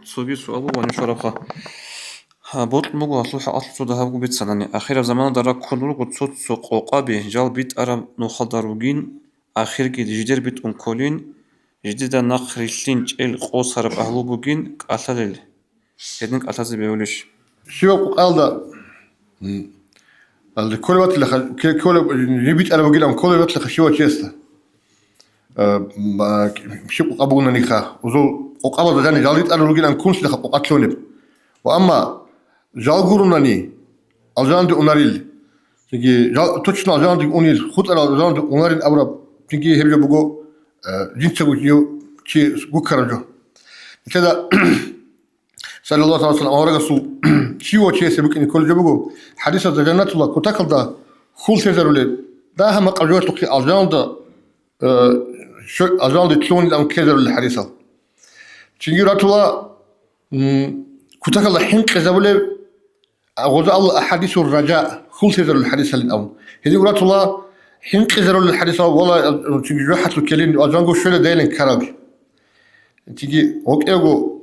سوبي سؤال وأنا شرخة بوت مغو أصلح أصل ده هبو بيت سناني أخيرا زمان درا كنور قد سوق عقابي جال بيت أرم نخدروجين آخر جد جدير بيت أنكولين جديد نخر السنج القصر بأهلو بوجين قتلل هدنك قتل بيولش شو قال ده كل وقت اللي كل نبيت أنا بقول لهم كل وقت اللي خشوا تشيسته شو قبونا نيخا وزو قبض جاني جاليت أنا بقول لهم كونش اللي قتلوني وأما جال قرونني أجان دي أوناريل تيجي جال توشنا أجان دي أونيل خد أنا أجان دي أوناريل أبرا تيجي هبجو بقو جنسة وجيو شيء بكرجو كذا صلى الله عليه وسلم أورجع سو شيء شيء سبك إن كل جبهه حديث الجنة الله كتاكل ده خول تزرولي ده هم قرجوت لقي أجان ده شو أجان ده تلون لهم كذا الحديثة تيجي راتوا كتاكل ده حين كذبولي غزا الله أحاديث الرجاء خول تزرول الحديثة الأول هذي راتوا حين كذبوا الحديثة والله تيجي روحت الكلين أجان جو شو ده دايلين كراج تيجي وقتها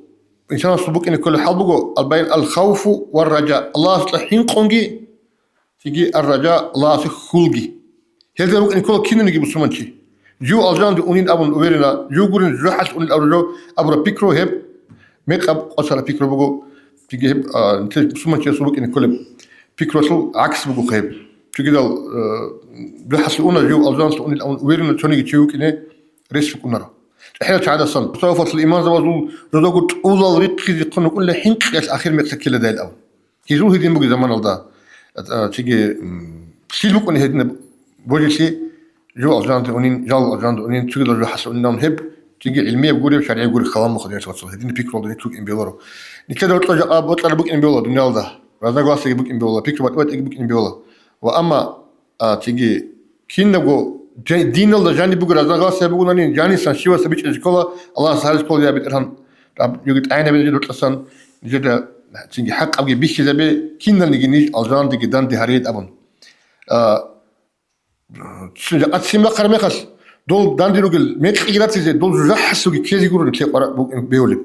إنسان صبوك إن كل حال بقول البين الخوف والرجاء الله صلحين قنجي تيجي الرجاء الله خلقي هذا بقول إن كل كنا نجيب سمنتي جو أجان دونين أبون ويرنا جو قرن جرحت أون الأرجو أبرا بيكرو هب ميك أب أصلا بيكرو بقول تيجي هب أنت سمنتي صبوك إن كل بيكرو سل عكس بقول هب تيجي ده جرحت أون جو أجان دونين الأون ويرنا توني تيجي كنا ريش كنا حين تعالى صن صوفة الإيمان زوجو زوجو أوضل ريت خذ يقولون كل حين قياس آخر متسكيل ده الأول كيزو هدين بقى زمان الله تيجي شيل بقى هدين بقول شيء جو أجان تونين جال أجان تونين تيجي لو حسوا إنهم هب تيجي علمية بقول شرعية بقول خلام مخدين شو هدين بيكرو ده يتوك إن بيولارو نكذا بطلع بق إن بيولار دنيا الله هذا قاس يجيبك إن بيولار بيكرو وقت يجيبك إن بيولار وأما تيجي كين نبغو دين الله جاني بقول هذا غاس بقول أني جاني سانشيوا سبيش إسكولا الله سهل إسكولا يا بيترهم يقول أنا بيجي أصلا جدا تيجي حق أبغى بيش زبي كنا نيجي نيج أجران دي جدان دي هريد أبون أتسمى قرمي خس دول دان دي رجل ميك إجرات زي دول جحسوا كذي يقولون كي قرأ بيولي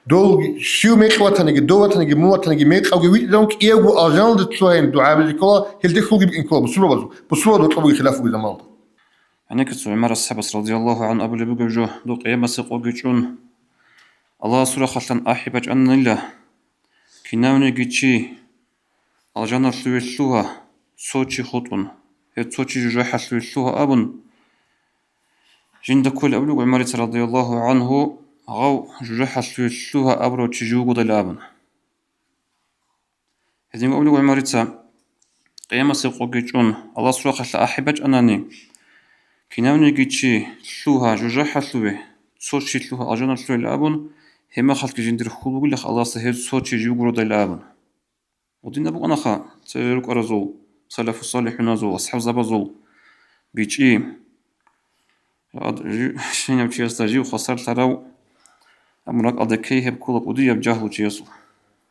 دول شو ميك واتنجي دو واتنجي مو واتنجي ميك أو جوي دونك إيجو أجران دي تلاين دعاء بيجيكولا هل تخلق بإنكولا بسوا بطلبوا خلافه بزمان يعني كتسو عمر الصحابة رضي الله عنه أبو لبوجو جو دو قيامة سقوجون الله سورة خلتن أحبج أن الله كناوني جيتشي الجنة سويسوها صوتي خطون هي صوتي جوحة سويسوها أبن جند كل أبو عمر رضي الله عنه غو جوحة سويسوها أبرو تجوجو دلابن هذين أبو عمر قيامة سقوجون الله سورة خلت أحبج أنني كناوني جيتشي سوها جوجحة سوي صوتي سوها الجنة سوي الأبن هما خلق جندر خلوق لخ الله سهل صوتي جوجو دلابن ودين أبو أنا خا سيرك أرزول سلف الصالح نازول أصحاب زبزول بيجي شين يمشي يستجيب خسر تراو أمرك أدكيه بكل قضية بجهل جيسو